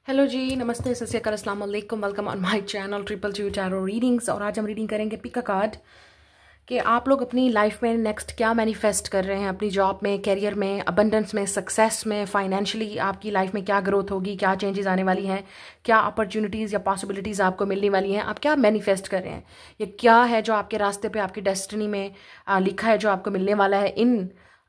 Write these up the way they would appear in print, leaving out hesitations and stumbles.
Hello जी, नमस्ते, सत श्री अकाल, अस्सलाम वालेकुम, welcome on my channel triple ji tarot readings. और आज हम रीडिंग करेंगे पिक अ कार्ड कि आप लोग अपनी लाइफ में नेक्स्ट क्या मैनिफेस्ट कर रहे हैं, अपनी जॉब में, करियर में, अबंडेंस में, सक्सेस में, फाइनेंशियली आपकी लाइफ में क्या ग्रोथ होगी, क्या चेंजेस आने वाली हैं, क्या अपॉर्चुनिटीज़ या पॉसिबिलिटीज़ आपको मिलने वाली हैं, आप क्या मैनिफेस्ट कर रहे हैं, ये क्या है जो आपके रास्ते पे आपकी डेस्टिनी में लिखा है जो आपको मिलने वाला है in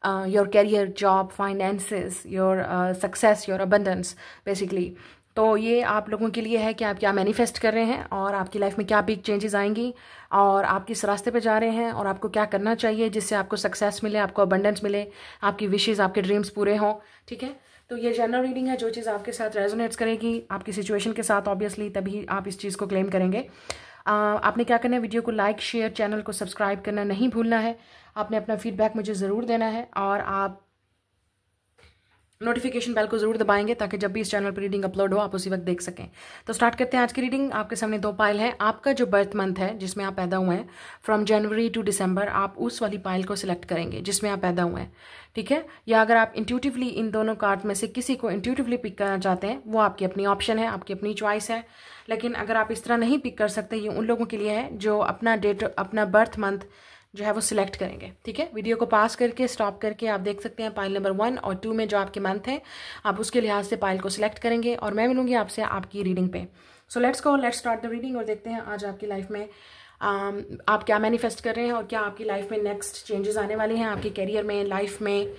your career, job, finances, your success, your abundance basically. तो ये आप लोगों के लिए है कि आप क्या मैनिफेस्ट कर रहे हैं और आपकी लाइफ में क्या बिग चेंजेस आएंगी और आप किस रास्ते पे जा रहे हैं और आपको क्या करना चाहिए जिससे आपको सक्सेस मिले, आपको अबंडेंस मिले, आपकी विशेज़, आपके ड्रीम्स पूरे हों। ठीक है, तो ये जनरल रीडिंग है। जो चीज़ आपके साथ रेजोनेट्स करेगी आपकी सिचुएशन के साथ ऑब्वियसली, तभी आप इस चीज़ को क्लेम करेंगे। आपने क्या करना है, वीडियो को लाइक, शेयर, चैनल को सब्सक्राइब करना नहीं भूलना है। आपने अपना फीडबैक मुझे ज़रूर देना है और आप नोटिफिकेशन बेल को जरूर दबाएंगे ताकि जब भी इस चैनल पर रीडिंग अपलोड हो आप उसी वक्त देख सकें। तो स्टार्ट करते हैं आज की रीडिंग। आपके सामने दो पाइल है। आपका जो बर्थ मंथ है जिसमें आप पैदा हुए हैं, फ्रॉम जनवरी टू दिसंबर, आप उस वाली पाइल को सिलेक्ट करेंगे जिसमें आप पैदा हुए हैं। ठीक है, या अगर आप इंट्यूटिवली इन दोनों कार्ड में से किसी को इंट्यूटिवली पिक करना चाहते हैं, वो आपकी अपनी ऑप्शन है, आपकी अपनी चॉइस है। लेकिन अगर आप इस तरह नहीं पिक कर सकते, ये उन लोगों के लिए है जो अपना डेट, अपना बर्थ मंथ जो है वो सिलेक्ट करेंगे। ठीक है, वीडियो को पास करके स्टॉप करके आप देख सकते हैं पाइल नंबर 1 और 2 में जो आपके मंथ हैं आप उसके लिहाज से पाइल को सिलेक्ट करेंगे और मैं मिलूंगी आपसे आपकी रीडिंग पे। So let's start the reading और देखते हैं आज आपकी लाइफ में आप क्या मैनिफेस्ट कर रहे हैं और क्या आपकी लाइफ में नेक्स्ट चेंजेस आने वाले हैं, आपके करियर में, लाइफ में,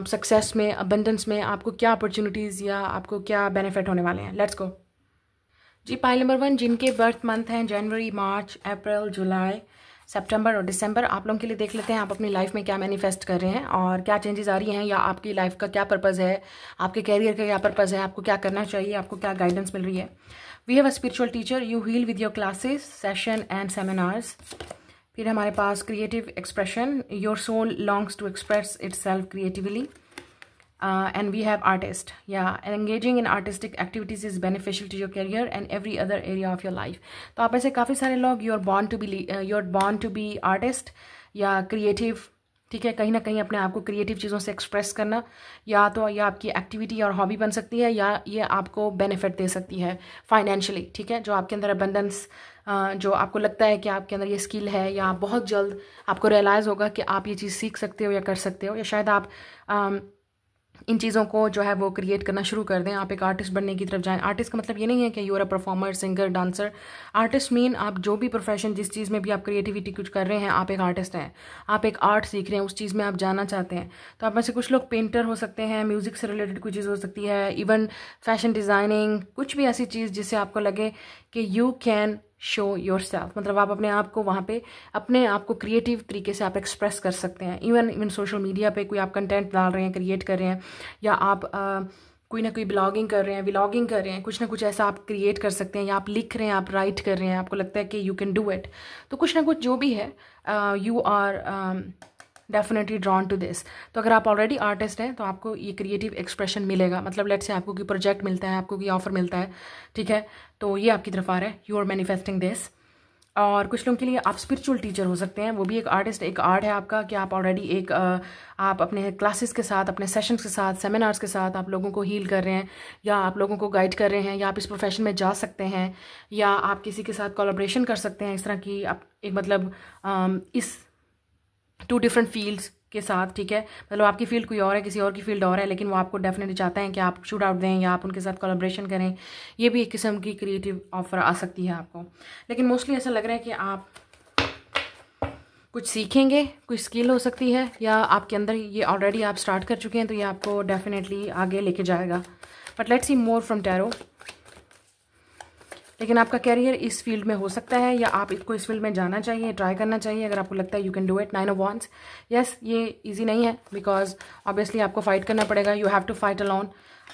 सक्सेस में, अबंडेंस में, आपको क्या अपॉर्चुनिटीज़ या आपको क्या बेनिफिट होने वाले हैं। लेट्स गो जी। पाइल नंबर 1, जिनके बर्थ मंथ हैं जनवरी, मार्च, अप्रैल, जुलाई, सितंबर और दिसंबर, आप लोगों के लिए देख लेते हैं आप अपनी लाइफ में क्या मैनिफेस्ट कर रहे हैं और क्या चेंजेस आ रही हैं, या आपकी लाइफ का क्या पर्पज़ है, आपके कैरियर का क्या पर्पज़ है, आपको क्या करना चाहिए, आपको क्या गाइडेंस मिल रही है। We have a spiritual teacher, you heal with your classes, session and seminars. फिर हमारे पास creative expression, your soul longs to express itself creatively. And we have artist, yeah, engaging in artistic activities is beneficial to your career and every other area of your life। तो आप ऐसे काफ़ी सारे लोग you're born to be artist या creative। ठीक है, कहीं ना कहीं अपने आप को क्रिएटिव चीज़ों से एक्सप्रेस करना या तो या आपकी एक्टिविटी और हॉबी बन सकती है या ये आपको बेनिफिट दे सकती है फाइनेंशियली। ठीक है, जो आपके अंदर अबंडेंस, जो आपको लगता है कि आपके अंदर ये स्किल है या बहुत जल्द आपको रियलाइज़ होगा कि आप ये चीज़ सीख सकते हो या कर सकते हो, या शायद आप इन चीज़ों को जो है वो क्रिएट करना शुरू कर दें, आप एक आर्टिस्ट बनने की तरफ जाएं। आर्टिस्ट का मतलब ये नहीं है कि you are a performer, singer, dancer. Artist mean आप जो भी प्रोफेशन, जिस चीज़ में भी आप क्रिएटिविटी कुछ कर रहे हैं, आप एक आर्टिस्ट हैं। आप एक आर्ट सीख रहे हैं, उस चीज़ में आप जाना चाहते हैं। तो आप में से कुछ लोग पेंटर हो सकते हैं, म्यूज़िक से रिलेटेड कोई चीज़ हो सकती है, इवन फैशन डिज़ाइनिंग, कुछ भी ऐसी चीज़ जिससे आपको लगे कि you can show your self, मतलब आप अपने आप को वहाँ पे अपने आप को क्रिएटिव तरीके से आप एक्सप्रेस कर सकते हैं। इवन सोशल मीडिया पे कोई आप कंटेंट डाल रहे हैं, क्रिएट कर रहे हैं, या आप कोई ना कोई ब्लॉगिंग कर रहे हैं, व्लॉगिंग कर रहे हैं, कुछ ना कुछ ऐसा आप क्रिएट कर सकते हैं, या आप लिख रहे हैं, आप राइट कर रहे हैं, आपको लगता है कि यू कैन डू इट। तो कुछ ना कुछ जो भी है, you are definitely drawn to this. तो अगर आप ऑलरेडी आर्टिस्ट हैं तो आपको ये क्रिएटिव एक्सप्रेशन मिलेगा। मतलब लेट्स से आपको कोई प्रोजेक्ट मिलता है, आपको कोई ऑफर मिलता है, ठीक है, तो ये आपकी तरफ आ रहा है, यू आर मैनिफेस्टिंग दिस। और कुछ लोगों के लिए आप स्पिरिचुअल टीचर हो सकते हैं, वो भी एक आर्टिस्ट, एक आर्ट है आपका कि आप ऑलरेडी एक आप अपने क्लासेस के साथ, अपने सेशंस के साथ, सेमिनार्स के साथ आप लोगों को हील कर रहे हैं या आप लोगों को गाइड कर रहे हैं, या आप इस प्रोफेशन में जा सकते हैं, या आप किसी के साथ कोलैबोरेशन कर सकते हैं। इस तरह की आप एक मतलब इस 2 डिफरेंट फील्ड्स के साथ, ठीक है, मतलब आपकी फील्ड कोई और है, किसी और की फील्ड और है, लेकिन वो आपको डेफिनेटली चाहते हैं कि आप शूट आउट दें या आप उनके साथ कोलैबोरेशन करें। ये भी एक किस्म की क्रिएटिव ऑफर आ सकती है आपको। लेकिन मोस्टली ऐसा लग रहा है कि आप कुछ सीखेंगे, कुछ स्किल हो सकती है, या आपके अंदर ये ऑलरेडी आप स्टार्ट कर चुके हैं, तो ये आपको डेफिनेटली आगे लेके जाएगा। But let's see more from tarot. लेकिन आपका कैरियर इस फील्ड में हो सकता है या आप इसको इस फील्ड में जाना चाहिए, ट्राई करना चाहिए अगर आपको लगता है you can do it. 9 of wands, yes, ये इजी नहीं है बिकॉज ऑब्वियसली आपको फाइट करना पड़ेगा, you have to fight alone,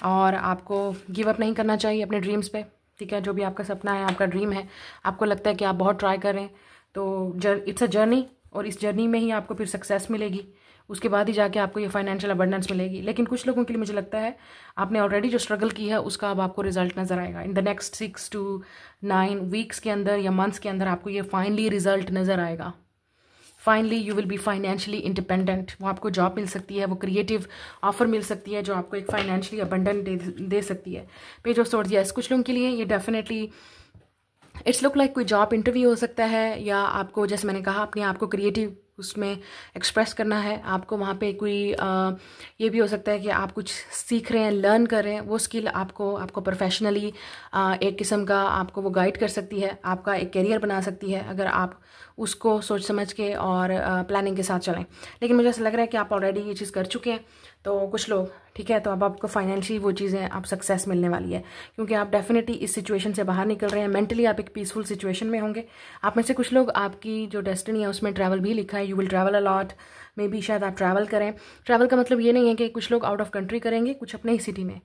और आपको गिव अप नहीं करना चाहिए अपने ड्रीम्स पे। ठीक है, जो भी आपका सपना है, आपका ड्रीम है, आपको लगता है कि आप बहुत ट्राई कर रहे हैं, तो इट्स अ जर्नी, और इस जर्नी में ही आपको फिर सक्सेस मिलेगी, उसके बाद ही जाके आपको ये फाइनेंशियल अबंडेंस मिलेगी। लेकिन कुछ लोगों के लिए मुझे लगता है आपने ऑलरेडी जो स्ट्रगल की है उसका अब आपको रिजल्ट नज़र आएगा in the next 6 to 9 weeks के अंदर या मंथ्स के अंदर, आपको ये फाइनली रिजल्ट नज़र आएगा। Finally you will be financially independent. वो आपको जॉब मिल सकती है, वो क्रिएटिव ऑफर मिल सकती है जो आपको एक फाइनेंशियली अबंडेंट दे सकती है। पेज ऑफ सोर्ड्स, यस, कुछ लोगों के लिए ये डेफिनेटली इट्स लुक लाइक कोई जॉब इंटरव्यू हो सकता है, या आपको जैसे मैंने कहा अपने आप को क्रिएटिव उसमें एक्सप्रेस करना है। आपको वहाँ पे कोई ये भी हो सकता है कि आप कुछ सीख रहे हैं, लर्न कर रहे हैं, वो स्किल आपको प्रोफेशनली एक किस्म का आपको वो गाइड कर सकती है, आपका एक करियर बना सकती है अगर आप उसको सोच समझ के और प्लानिंग के साथ चलें। लेकिन मुझे ऐसा लग रहा है कि आप ऑलरेडी ये चीज़ कर चुके हैं, तो कुछ लोग, ठीक है, तो अब आपको फाइनेंशियली वो चीज़ें आप सक्सेस मिलने वाली है, क्योंकि आप डेफिनेटली इस सिचुएशन से बाहर निकल रहे हैं। मेंटली आप एक पीसफुल सिचुएशन में होंगे। आप में से कुछ लोग, आपकी जो डेस्टिनी है उसमें ट्रैवल भी लिखा है, you will travel a lot, may be शायद आप ट्रैवल करें। ट्रैवल का मतलब ये नहीं है कि कुछ लोग आउट ऑफ कंट्री करेंगे, कुछ अपने ही सिटी में,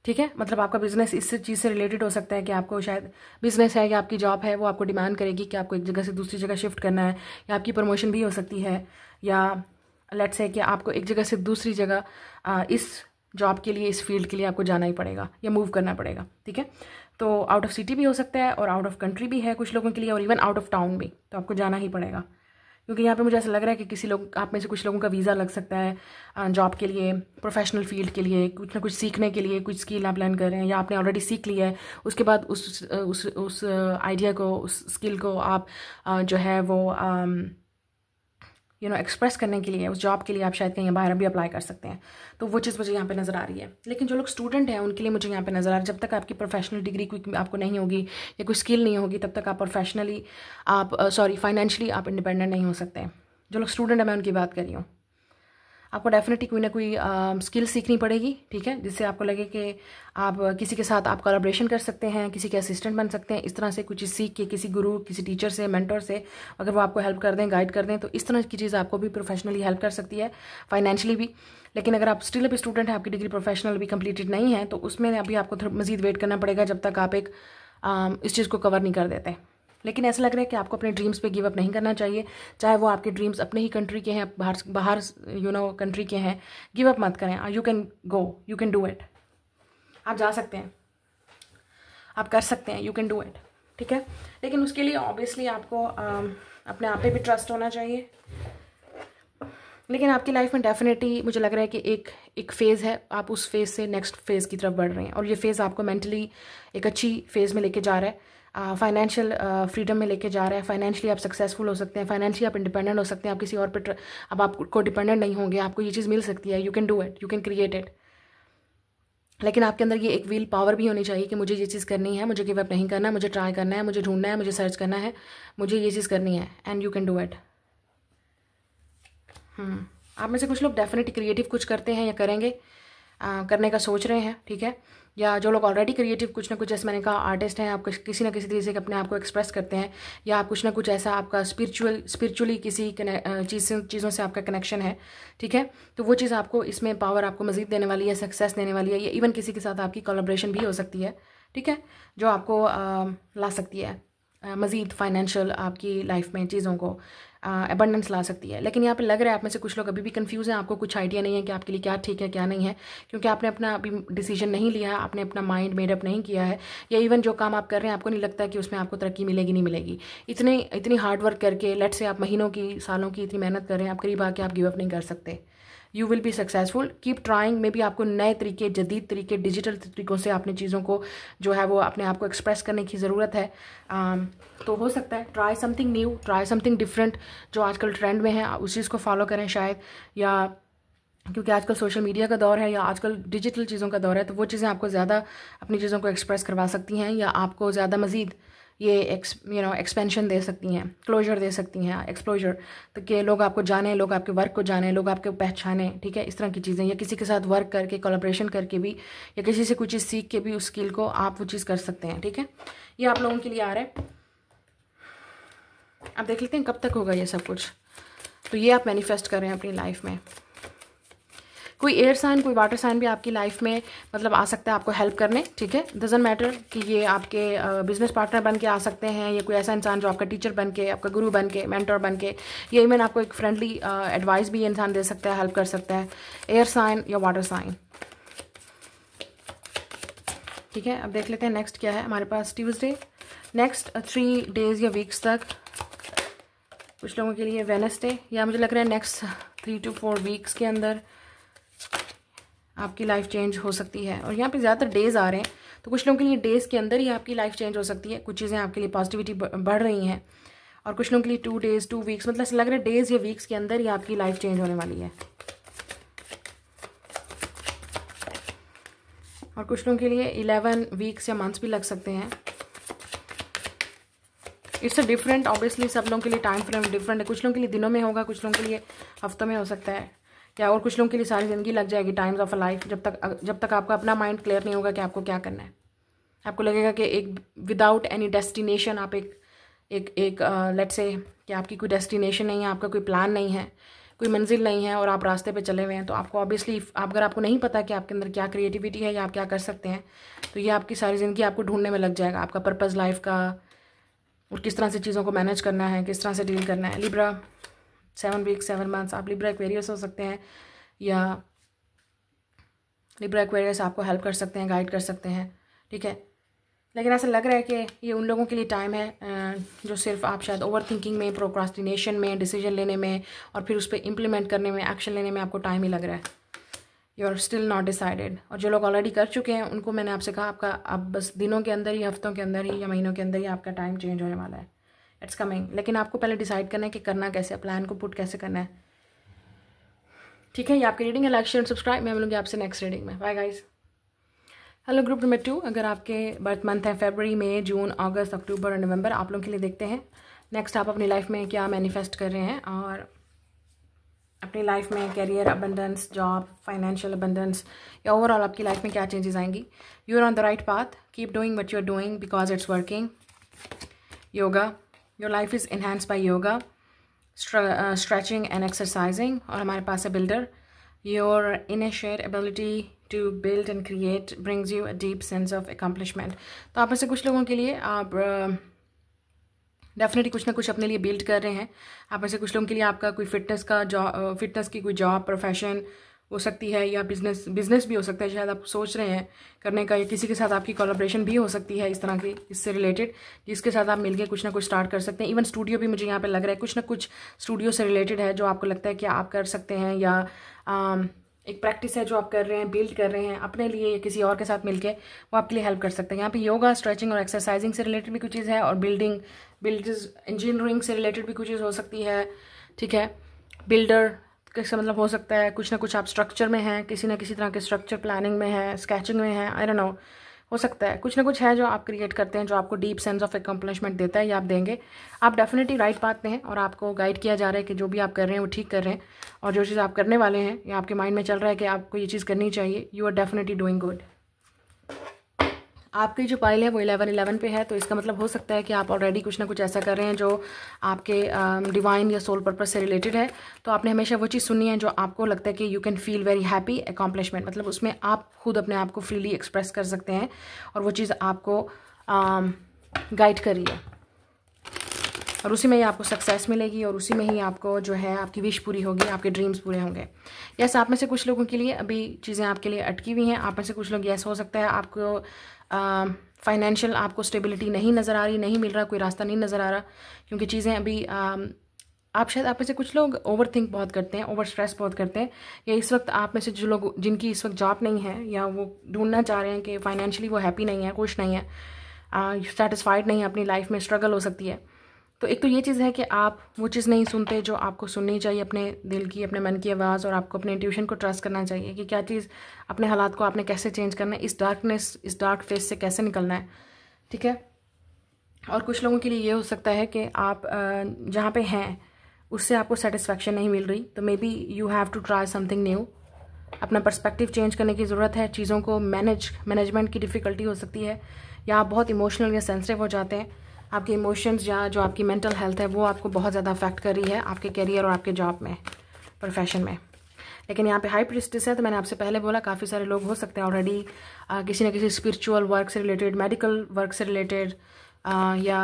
ठीक है। मतलब आपका बिजनेस इस चीज़ से रिलेटेड हो सकता है कि आपको शायद बिजनेस है या आपकी जॉब है वो आपको डिमांड करेगी कि आपको एक जगह से दूसरी जगह शिफ्ट करना है, या आपकी प्रमोशन भी हो सकती है, या लेट्स से कि आपको एक जगह से दूसरी जगह इस जॉब के लिए, इस फील्ड के लिए आपको जाना ही पड़ेगा या मूव करना पड़ेगा, ठीक है। तो आउट ऑफ सिटी भी हो सकता है और आउट ऑफ कंट्री भी है कुछ लोगों के लिए, और इवन आउट ऑफ टाउन भी, तो आपको जाना ही पड़ेगा। क्योंकि यहाँ पे मुझे ऐसा लग रहा है कि किसी लोग, आप में से कुछ लोगों का वीज़ा लग सकता है जॉब के लिए, प्रोफेशनल फील्ड के लिए, कुछ ना कुछ सीखने के लिए, कुछ स्किल आप लर्न कर रहे हैं या आपने ऑलरेडी सीख लिया है, उसके बाद उस आइडिया को, उस स्किल को आप जो है वो एक्सप्रेस करने के लिए, उस जॉब के लिए आप शायद कहीं बाहर भी अप्लाई कर सकते हैं। तो वो चीज़ मुझे यहाँ पे नज़र आ रही है। लेकिन जो लोग स्टूडेंट हैं उनके लिए मुझे यहाँ पे नज़र आ रहा है, जब तक आपकी प्रोफेशनल डिग्री कोई आपको नहीं होगी या कोई स्किल नहीं होगी, तब तक आप प्रोफेशनली फाइनेंशियली आप इंडिपेंडेंट नहीं हो सकते। जो लोग स्टूडेंट हैं मैं उनकी बात कर रही हूँ। आपको डेफिनेटली कोई ना कोई स्किल सीखनी पड़ेगी, ठीक है, जिससे आपको लगे कि आप किसी के साथ आप कोलैबोरेशन कर सकते हैं, किसी के असिस्टेंट बन सकते हैं। इस तरह से कुछ चीज़ सीख के किसी गुरु, किसी टीचर से, मेंटर से अगर वो आपको हेल्प कर दें, गाइड कर दें, तो इस तरह की चीज़ आपको भी प्रोफेशनली हेल्प कर सकती है, फाइनेंशियली भी। लेकिन अगर आप स्टिल अभी स्टूडेंट हैं, आपकी डिग्री प्रोफेशनल अभी कंप्लीटेड नहीं है, तो उसमें अभी आपको मज़ीद वेट करना पड़ेगा जब तक आप एक इस चीज़ को कवर नहीं कर देते। लेकिन ऐसा लग रहा है कि आपको अपने ड्रीम्स पे गिव अप नहीं करना चाहिए, चाहे वो आपके ड्रीम्स अपने ही कंट्री के हैं, बाहर कंट्री के हैं। गिव अप मत करें। You can go, you can do it. आप जा सकते हैं, आप कर सकते हैं, यू कैन डू इट, ठीक है। लेकिन उसके लिए ऑब्वियसली आपको अपने आप पे भी ट्रस्ट होना चाहिए। लेकिन आपकी लाइफ में डेफिनेटली मुझे लग रहा है कि एक फेज़ है, आप उस फेज़ से नेक्स्ट फेज़ की तरफ बढ़ रहे हैं, और ये फेज़ आपको मेंटली एक अच्छी फेज़ में लेके जा रहा है, फाइनेंशियल फ्रीडम में लेके जा रहा है। फाइनेंशियली आप सक्सेसफुल हो सकते हैं, फाइनेंशियली आप इंडिपेंडेंट हो सकते हैं, आप किसी और पे अब आपको डिपेंडेंट नहीं होंगे, आपको ये चीज़ मिल सकती है। You can do it, you can create it. लेकिन आपके अंदर ये एक विल पावर भी होनी चाहिए कि मुझे ये चीज़ करनी है, मुझे गिव अप नहीं करना, मुझे ट्राई करना है, मुझे ढूंढना है, मुझे सर्च करना है, मुझे ये चीज़ करनी है, and you can do it. आप में से कुछ लोग डेफिनेटली क्रिएटिव कुछ करते हैं या करेंगे, करने का सोच रहे हैं, ठीक है। या जो लोग ऑलरेडी क्रिएटिव कुछ ना कुछ, जैसे मैंने कहा, आर्टिस्ट हैं, आप किसी ना किसी तरीके से अपने आप को एक्सप्रेस करते हैं, या आप कुछ ना कुछ ऐसा आपका स्पिरिचुअली किसी चीज़ों से आपका कनेक्शन है, ठीक है। तो वो चीज़ आपको इसमें पावर आपको मज़ीद देने वाली है, सक्सेस देने वाली है, या इवन किसी के साथ आपकी कोलैबोरेशन भी हो सकती है, ठीक है, जो आपको ला सकती है मज़ीद फाइनेंशियल आपकी लाइफ में चीज़ों को अबंडेंस ला सकती है। लेकिन यहाँ पे लग रहा है आप में से कुछ लोग अभी भी कंफ्यूज हैं, आपको कुछ आइडिया नहीं है कि आपके लिए क्या ठीक है क्या नहीं है, क्योंकि आपने अपना अभी डिसीजन नहीं लिया है, आपने अपना माइंड मेड अप नहीं किया है, या इवन जो काम आप कर रहे हैं आपको नहीं लगता कि उसमें आपको तरक्की मिलेगी नहीं मिलेगी। इतनी हार्ड वर्क करके, लेट से आप महीनों की, सालों की इतनी मेहनत कर रहे हैं, आप करीब आके आप गिव अप नहीं कर सकते। You will be successful, keep trying. May be आपको नए तरीके, जदीद तरीके, डिजिटल तरीक़ों से अपनी चीज़ों को जो है वो अपने आप को एक्सप्रेस करने की ज़रूरत है। तो हो सकता है try something new, try something different, जो आजकल ट्रेंड में है उस चीज़ को फॉलो करें शायद, या क्योंकि आजकल सोशल मीडिया का दौर है या आजकल डिजिटल चीज़ों का दौर है, तो वो चीज़ें आपको ज़्यादा अपनी चीज़ों को एक्सप्रेस करवा सकती हैं, या आपको ज़्यादा मज़ीद ये एक्सपेंशन दे सकती हैं, क्लोजर दे सकती हैं, एक्सप्लोजर, तो कि लोग आपको जाने, लोग आपके वर्क को जाने, लोग आपको पहचाने, ठीक है, इस तरह की चीज़ें। या किसी के साथ वर्क करके, कोलैबोरेशन करके भी, या किसी से कुछ चीज़ सीख के भी उस स्किल को आप वो चीज़ कर सकते हैं, ठीक है। ये आप लोगों के लिए आ रहा है। अब देख लेते हैं कब तक होगा ये सब कुछ। तो ये आप मैनिफेस्ट कर रहे हैं अपनी लाइफ में। कोई एयर साइन, कोई वाटर साइन भी आपकी लाइफ में मतलब आ सकता है आपको हेल्प करने, ठीक है। डजंट मैटर कि ये आपके बिजनेस पार्टनर बन के आ सकते हैं, या कोई ऐसा इंसान जो आपका टीचर बन के, आपका गुरु बन के, मेंटर बन के, या इवन आपको एक फ्रेंडली एडवाइस भी इंसान दे सकता है, हेल्प कर सकता है। एयर साइन या वाटर साइन, ठीक है। अब देख लेते हैं नेक्स्ट क्या है हमारे पास। ट्यूसडे, नेक्स्ट 3 डेज या वीक्स तक कुछ लोगों के लिए वेडनेसडे, या मुझे लग रहा है नेक्स्ट 3 to 4 वीक्स के अंदर आपकी लाइफ चेंज हो सकती है। और यहाँ पे ज़्यादातर डेज़ आ रहे हैं, तो कुछ लोगों के लिए डेज़ के अंदर ही आपकी लाइफ चेंज हो सकती है। कुछ चीज़ें आपके लिए पॉजिटिविटी बढ़ रही हैं, और कुछ लोगों के लिए 2 days 2 वीक्स, मतलब ऐसा लग रहा है डेज़ या वीक्स के अंदर ही आपकी लाइफ चेंज होने वाली है। और कुछ लोगों के लिए 11 वीक्स या मंथ्स भी लग सकते हैं। इट्स अ डिफरेंट, ऑब्वियसली सब लोगों के लिए टाइम फ्रेम डिफरेंट है। कुछ लोगों के लिए दिनों में होगा, कुछ लोगों के लिए हफ्तों में हो सकता है, या और कुछ लोगों के लिए सारी ज़िंदगी लग जाएगी, टाइम्स ऑफ अ लाइफ, जब तक आपका अपना माइंड क्लियर नहीं होगा कि आपको क्या करना है। आपको लगेगा कि एक विदाउट एनी डेस्टिनेशन आप एक लेट्स से कि आपकी कोई डेस्टिनेशन नहीं है, आपका कोई प्लान नहीं है, कोई मंजिल नहीं है, और आप रास्ते पे चले हुए हैं, तो आपको ऑब्वियसली अगर आपको नहीं पता कि आपके अंदर क्या क्रिएटिविटी है या आप क्या कर सकते हैं, तो ये आपकी सारी ज़िंदगी आपको ढूंढने में लग जाएगा, आपका पर्पस लाइफ का, और किस तरह से चीज़ों को मैनेज करना है, किस तरह से डील करना है। लिब्रा 7 वीक्स 7 मंथ्स, आप लिब्रा एक्वेरियस हो सकते हैं, या लिब्रा एक्वेरियस आपको हेल्प कर सकते हैं, गाइड कर सकते हैं, ठीक है। लेकिन ऐसा लग रहा है कि ये उन लोगों के लिए टाइम है जो सिर्फ आप शायद ओवर थिंकिंग में, प्रोक्रास्टिनेशन में, डिसीजन लेने में, और फिर उस पर इम्प्लीमेंट करने में, एक्शन लेने में आपको टाइम ही लग रहा है। You are still not decided. और जो लोग ऑलरेडी कर चुके हैं उनको मैंने आपसे कहा, आपका अब बस दिनों के अंदर ही, हफ्तों के अंदर ही, या महीनों के अंदर ही आपका टाइम चेंज होने वाला है। It's coming. लेकिन आपको पहले डिसाइड करना है कि करना कैसे, प्लान को पुट कैसे करना है, ठीक है। ये आपकी रीडिंग है। Like share subscribe. मैं मिलूंगी आपसे नेक्स्ट रीडिंग में। Bye guys. Hello group number 2, अगर आपके बर्थ मंथ है फरवरी, मई, जून, अगस्त, अक्टूबर और नवंबर, आप लोगों के लिए देखते हैं नेक्स्ट आप अपनी लाइफ में क्या मैनिफेस्ट कर रहे हैं, और अपनी लाइफ में career abundance, job, financial abundance, या ओवरऑल आपकी लाइफ में क्या चेंजेस आएंगी। You are on the right path, keep doing what you are doing because it's working. Yoga, your life is enhanced by yoga, stretching and exercising. और हमारे पास है builder, your initiate ability to build and create brings you a deep sense of accomplishment. तो आप में से कुछ लोगों के लिए आप डेफिनेटली कुछ ना कुछ अपने लिए बिल्ड कर रहे हैं। आप में से कुछ लोगों के लिए आपका कोई फिटनेस की कोई जॉब, प्रोफेशन हो सकती है, या बिजनेस भी हो सकता है, शायद आप सोच रहे हैं करने का, या किसी के साथ आपकी कोलैबोरेशन भी हो सकती है इस तरह की, इससे रिलेटेड, जिसके साथ आप मिलकर कुछ ना कुछ स्टार्ट कर सकते हैं। इवन स्टूडियो भी मुझे यहाँ पे लग रहा है कुछ ना कुछ स्टूडियो से रिलेटेड है, जो आपको लगता है कि आप कर सकते हैं, या एक प्रैक्टिस है जो आप कर रहे हैं, बिल्ड कर रहे हैं अपने लिए या किसी और के साथ मिलके, वो आपके लिए हेल्प कर सकते हैं। यहाँ पे योगा, स्ट्रेचिंग और एक्सरसाइजिंग से रिलेटेड भी कुछ चीज़ है, और इंजीनियरिंग से रिलेटेड भी कुछ चीज़ हो सकती है, ठीक है। बिल्डर कैसे मतलब हो सकता है कुछ ना कुछ आप स्ट्रक्चर में हैं, किसी ना किसी तरह के स्ट्रक्चर प्लानिंग में है, स्केचिंग में है, आई डोंट नो, हो सकता है कुछ ना कुछ है जो आप क्रिएट करते हैं, जो आपको डीप सेंस ऑफ अकम्पलिशमेंट देता है, या आप देंगे। आप डेफिनेटली राइट पाथ पे हैं, और आपको गाइड किया जा रहा है कि जो भी आप कर रहे हैं वो ठीक कर रहे हैं, और जो चीज़ आप करने वाले हैं या आपके माइंड में चल रहा है कि आपको ये चीज़ करनी चाहिए, you are definitely doing good. आपकी जो पाइल है वो 11-11 पे है, तो इसका मतलब हो सकता है कि आप ऑलरेडी कुछ ना कुछ ऐसा कर रहे हैं जो आपके डिवाइन या सोल पर्पस से रिलेटेड है। तो आपने हमेशा वो चीज़ सुनी है जो आपको लगता है कि you can feel very happy accomplishment, मतलब उसमें आप खुद अपने आप को फ्रीली एक्सप्रेस कर सकते हैं, और वो चीज़ आपको गाइड कर रही है, और उसी में ही आपको सक्सेस मिलेगी, और उसी में ही आपको जो है आपकी विश पूरी होगी, आपके ड्रीम्स पूरे होंगे। यस, आप में से कुछ लोगों के लिए अभी चीज़ें आपके लिए अटकी हुई हैं। आप में से कुछ लोग यस हो सकता है आपको फाइनेंशियल आपको स्टेबिलिटी नहीं नज़र आ रही, नहीं मिल रहा, कोई रास्ता नहीं नज़र आ रहा, क्योंकि चीज़ें अभी आप शायद आप में से कुछ लोग ओवर थिंक बहुत करते हैं, ओवर स्ट्रेस बहुत करते हैं, या इस वक्त आप में से जो लोग जिनकी इस वक्त जॉब नहीं है, या वो ढूंढना चाह रहे हैं कि फाइनेंशियली वो हैप्पी नहीं है, खुश नहीं है, सेटिस्फाइड नहीं है अपनी लाइफ में, स्ट्रगल हो सकती है। तो एक तो ये चीज़ है कि आप वो चीज़ नहीं सुनते जो आपको सुननी चाहिए, अपने दिल की, अपने मन की आवाज़, और आपको अपने इंट्यूशन को ट्रस्ट करना चाहिए कि क्या चीज़, अपने हालात को आपने कैसे चेंज करना है, इस डार्क फेस से कैसे निकलना है, ठीक है। और कुछ लोगों के लिए ये हो सकता है कि आप जहाँ पे हैं उससे आपको सेटिस्फैक्शन नहीं मिल रही, तो maybe you have to try something new. अपना पर्सपेक्टिव चेंज करने की ज़रूरत है, चीज़ों को मैनेजमेंट की डिफ़िकल्टी हो सकती है, या आप बहुत इमोशनल या सेंसिटिव हो जाते हैं, आपके इमोशंस या जो आपकी मेंटल हेल्थ है वो आपको बहुत ज़्यादा अफेक्ट कर रही है आपके करियर और आपके जॉब में, प्रोफेशन में। लेकिन यहाँ पे हाई प्रीस्टेस है, तो मैंने आपसे पहले बोला काफ़ी सारे लोग हो सकते हैं ऑलरेडी किसी न किसी स्पिरिचुअल वर्क से रिलेटेड, मेडिकल वर्क से रिलेटेड, या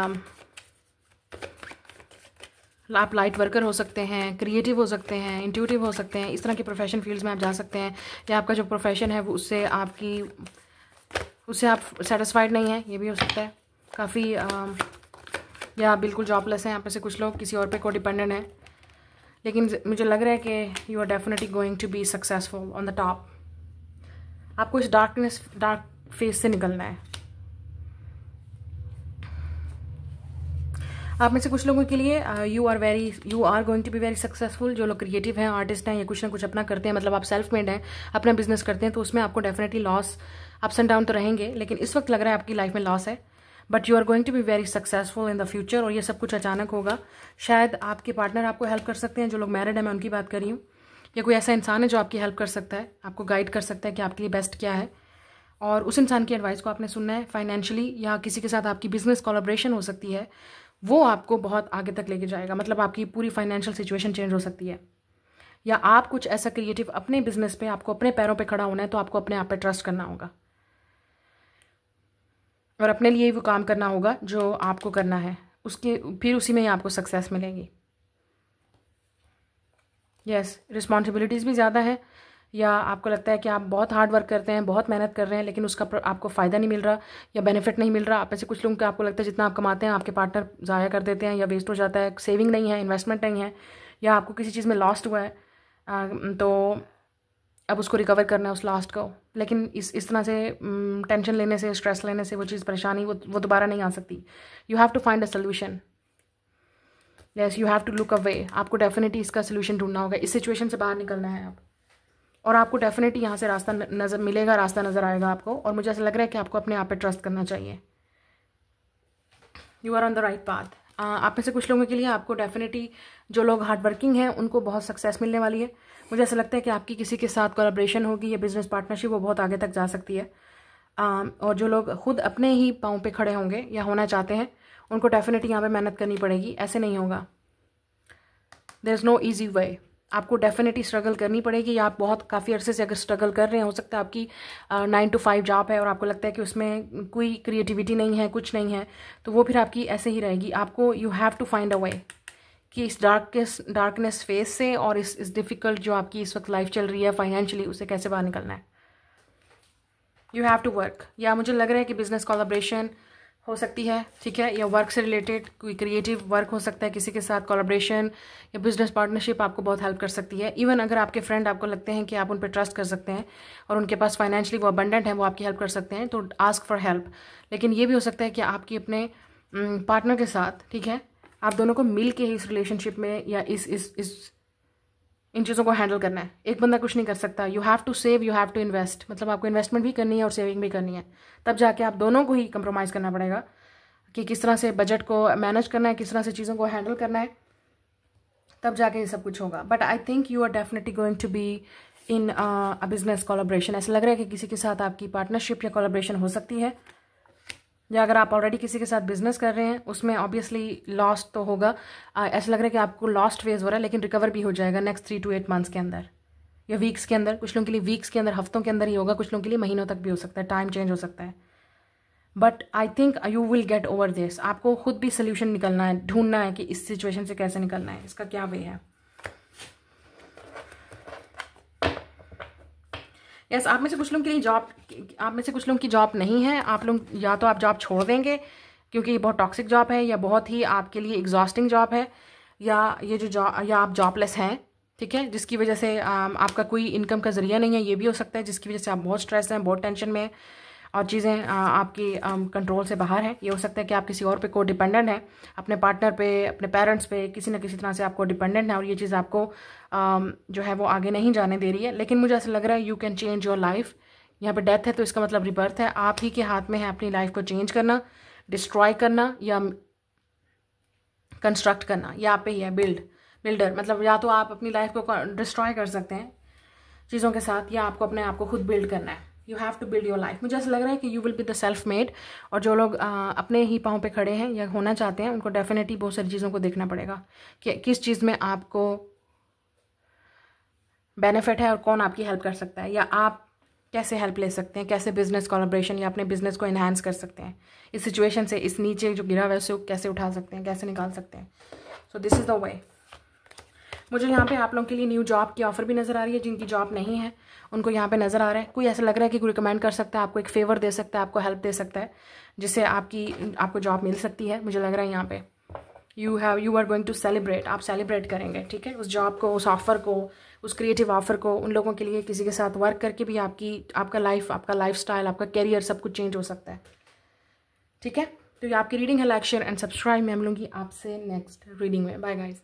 आप लाइट वर्कर हो सकते हैं, क्रिएटिव हो सकते हैं, इंट्यूटिव हो सकते हैं, इस तरह के प्रोफेशन फील्ड्स में आप जा सकते हैं, या आपका जो प्रोफेशन है वो उससे आप सेटिस्फाइड नहीं है, ये भी हो सकता है। काफ़ी या बिल्कुल जॉबलेस हैं आप में से कुछ लोग, किसी और पे को डिपेंडेंट हैं, लेकिन मुझे लग रहा है कि you are definitely going to be successful on the top. आपको इस डार्क फेज से निकलना है। आप में से कुछ लोगों के लिए you are going to be very successful. जो लोग क्रिएटिव हैं, आर्टिस्ट हैं, या कुछ ना कुछ अपना करते हैं, मतलब आप सेल्फ मेड हैं, अपना बिजनेस करते हैं, तो उसमें आपको definitely loss, ups and down तो रहेंगे, लेकिन इस वक्त लग रहा है आपकी लाइफ में लॉस है, but you are going to be very successful in the future. और ये सब कुछ अचानक होगा। शायद आपके पार्टनर आपको हेल्प कर सकते हैं, जो लोग मैरिड हैं मैं उनकी बात कर रही हूँ, या कोई ऐसा इंसान है जो आपकी हेल्प कर सकता है, आपको गाइड कर सकता है कि आपके लिए बेस्ट क्या है, और उस इंसान की एडवाइस को आपने सुनना है। फाइनेंशियली या किसी के साथ आपकी बिजनेस कोलैबोरेशन हो सकती है, वो आपको बहुत आगे तक लेके जाएगा, मतलब आपकी पूरी फाइनेंशियल सिचुएशन चेंज हो सकती है। या आप कुछ ऐसा क्रिएटिव अपने बिजनेस पे, आपको अपने पैरों पे खड़ा होना है, तो आपको अपने आप पे ट्रस्ट करना होगा और अपने लिए वो काम करना होगा जो आपको करना है, उसके फिर उसी में ही आपको सक्सेस मिलेगी। यस, रिस्पॉन्सिबिलिटीज़ भी ज़्यादा है, या आपको लगता है कि आप बहुत हार्ड वर्क करते हैं, बहुत मेहनत कर रहे हैं, लेकिन उसका आपको फ़ायदा नहीं मिल रहा या बेनिफिट नहीं मिल रहा। आप ऐसे कुछ लोगों को आपको लगता है जितना आप कमाते हैं आपके पार्टनर ज़ाया कर देते हैं या वेस्ट हो जाता है, सेविंग नहीं है, इन्वेस्टमेंट नहीं है, या आपको किसी चीज़ में लॉस्ट हुआ है, तो अब उसको रिकवर करना है उस लास्ट को। लेकिन इस तरह से टेंशन लेने से, स्ट्रेस लेने से वो चीज़, परेशानी वो दोबारा नहीं आ सकती। You have to find a solution. Yes, you have to look a way. आपको डेफिनेटली इसका सोल्यूशन ढूंढना होगा, इस सिचुएशन से बाहर निकलना है आप, और आपको डेफिनेटली यहाँ से रास्ता नज़र मिलेगा, रास्ता नज़र आएगा आपको। और मुझे ऐसा लग रहा है कि आपको अपने आप पे ट्रस्ट करना चाहिए। You are on the right path. आप में से कुछ लोगों के लिए आपको डेफिनेटली, जो लोग हार्ड वर्किंग हैं उनको बहुत सक्सेस मिलने वाली है। मुझे ऐसा लगता है कि आपकी किसी के साथ कोलैबोरेशन होगी या बिजनेस पार्टनरशिप, वो बहुत आगे तक जा सकती है। और जो लोग खुद अपने ही पाँव पे खड़े होंगे या होना चाहते हैं, उनको डेफिनेटली यहाँ पे मेहनत करनी पड़ेगी, ऐसे नहीं होगा। There is no easy way. आपको डेफिनेटली स्ट्रगल करनी पड़ेगी, या आप बहुत काफ़ी अरसे से अगर स्ट्रगल कर रहे हैं, हो सकता है आपकी 9 to 5 जॉब है और आपको लगता है कि उसमें कोई क्रिएटिविटी नहीं है, कुछ नहीं है, तो वो फिर आपकी ऐसे ही रहेगी। आपको you have to find a way कि इस डार्कनेस फेज से और इस डिफ़िकल्ट जो आपकी इस वक्त लाइफ चल रही है फाइनेंशियली, उससे कैसे बाहर निकलना है। You have to work. या मुझे लग रहा है कि बिजनेस कोलैबोरेशन हो सकती है, ठीक है, या वर्क से रिलेटेड कोई क्रिएटिव वर्क हो सकता है, किसी के साथ कोलैबोरेशन या बिजनेस पार्टनरशिप आपको बहुत हेल्प कर सकती है। इवन अगर आपके फ्रेंड आपको लगते हैं कि आप उन पर ट्रस्ट कर सकते हैं और उनके पास फाइनेंशियली वो अबंडेंट है, वो आपकी हेल्प कर सकते हैं, तो आस्क फॉर हेल्प। लेकिन ये भी हो सकता है कि आपकी अपने पार्टनर के साथ, ठीक है, आप दोनों को मिल के ही इस रिलेशनशिप में या इस इन चीज़ों को हैंडल करना है। एक बंदा कुछ नहीं कर सकता। You have to save, you have to invest, मतलब आपको इन्वेस्टमेंट भी करनी है और सेविंग भी करनी है। तब जाके आप दोनों को ही कंप्रोमाइज़ करना पड़ेगा कि किस तरह से बजट को मैनेज करना है, किस तरह से चीज़ों को हैंडल करना है, तब जाके ये सब कुछ होगा। But I think you are definitely going to be in a business collaboration. ऐसा लग रहा है कि किसी के साथ आपकी पार्टनरशिप या कोलैबोरेशन हो सकती है, या अगर आप ऑलरेडी किसी के साथ बिजनेस कर रहे हैं, उसमें ऑब्वियसली लॉस्ट तो होगा। ऐसा लग रहा है कि आपको लॉस्ट फेज हो रहा है, लेकिन रिकवर भी हो जाएगा नेक्स्ट 3 to 8 मंथ्स के अंदर या वीक्स के अंदर। कुछ लोगों के लिए वीक्स के अंदर, हफ्तों के अंदर ही होगा, कुछ लोगों के लिए महीनों तक भी हो सकता है, टाइम चेंज हो सकता है। But I think you will get over this. आपको खुद भी सोल्यूशन निकलना है, ढूंढना है कि इस सिचुएशन से कैसे निकलना है, इसका क्या वे है। यस, आप में से कुछ लोगों के लिए आप में से कुछ लोगों की जॉब नहीं है। आप लोग या तो आप जॉब छोड़ देंगे क्योंकि ये बहुत टॉक्सिक जॉब है, या बहुत ही आपके लिए एग्जॉस्टिंग जॉब है, या ये जो जॉब, या आप जॉबलेस हैं, ठीक है, जिसकी वजह से आपका कोई इनकम का जरिया नहीं है। ये भी हो सकता है जिसकी वजह से आप बहुत स्ट्रेस हैं, बहुत टेंशन में हैं और चीज़ें आपकी कंट्रोल से बाहर हैं। ये हो सकता है कि आप किसी और पे को डिपेंडेंट हैं, अपने पार्टनर पे, अपने पेरेंट्स पे, किसी न किसी तरह से आपको डिपेंडेंट है, और ये चीज़ आपको जो है वो आगे नहीं जाने दे रही है। लेकिन मुझे ऐसा लग रहा है you can change your life. यहाँ पे डेथ है तो इसका मतलब रिबर्थ है। आप ही के हाथ में है अपनी लाइफ को चेंज करना, डिस्ट्रॉय करना या कंस्ट्रक्ट करना। यहाँ पे ही है बिल्डर, मतलब या तो आप अपनी लाइफ को डिस्ट्रॉय कर सकते हैं चीज़ों के साथ, या आपको अपने आप को खुद बिल्ड करना है। You have to build your life. मुझे ऐसा लग रहा है कि you will be the self made. और जो लोग अपने ही पाँव पे खड़े हैं या होना चाहते हैं, उनको डेफिनेटली बहुत सारी चीज़ों को देखना पड़ेगा कि किस चीज़ में आपको बेनिफिट है और कौन आपकी हेल्प कर सकता है, या आप कैसे हेल्प ले सकते हैं, कैसे बिजनेस कोलैबोरेशन या अपने बिजनेस को इन्हांस कर सकते हैं, इस सिचुएशन से, इस नीचे जो गिरा हुआ है उसे कैसे उठा सकते हैं, कैसे निकाल सकते हैं। So this is the way. मुझे यहाँ पे आप लोगों के लिए न्यू जॉब की ऑफर भी नज़र आ रही है। जिनकी जॉब नहीं है उनको यहाँ पे नज़र आ रहा है। कोई ऐसा लग रहा है कि कोई रिकमेंड कर सकता है, आपको एक फेवर दे सकता है, आपको हेल्प दे सकता है, जिससे आपको जॉब मिल सकती है। मुझे लग रहा है यहाँ पे you are going to celebrate, आप सेलिब्रेट करेंगे, ठीक है, उस जॉब को, उस ऑफ़र को, उस क्रिएटिव ऑफ़र को। उन लोगों के लिए किसी के साथ वर्क करके भी आपका लाइफ स्टाइल, आपका कैरियर सब कुछ चेंज हो सकता है, ठीक है। तो ये आपकी रीडिंग है। Like share and subscribe. मैं मिलूंगी आपसे नेक्स्ट रीडिंग में। Bye guys.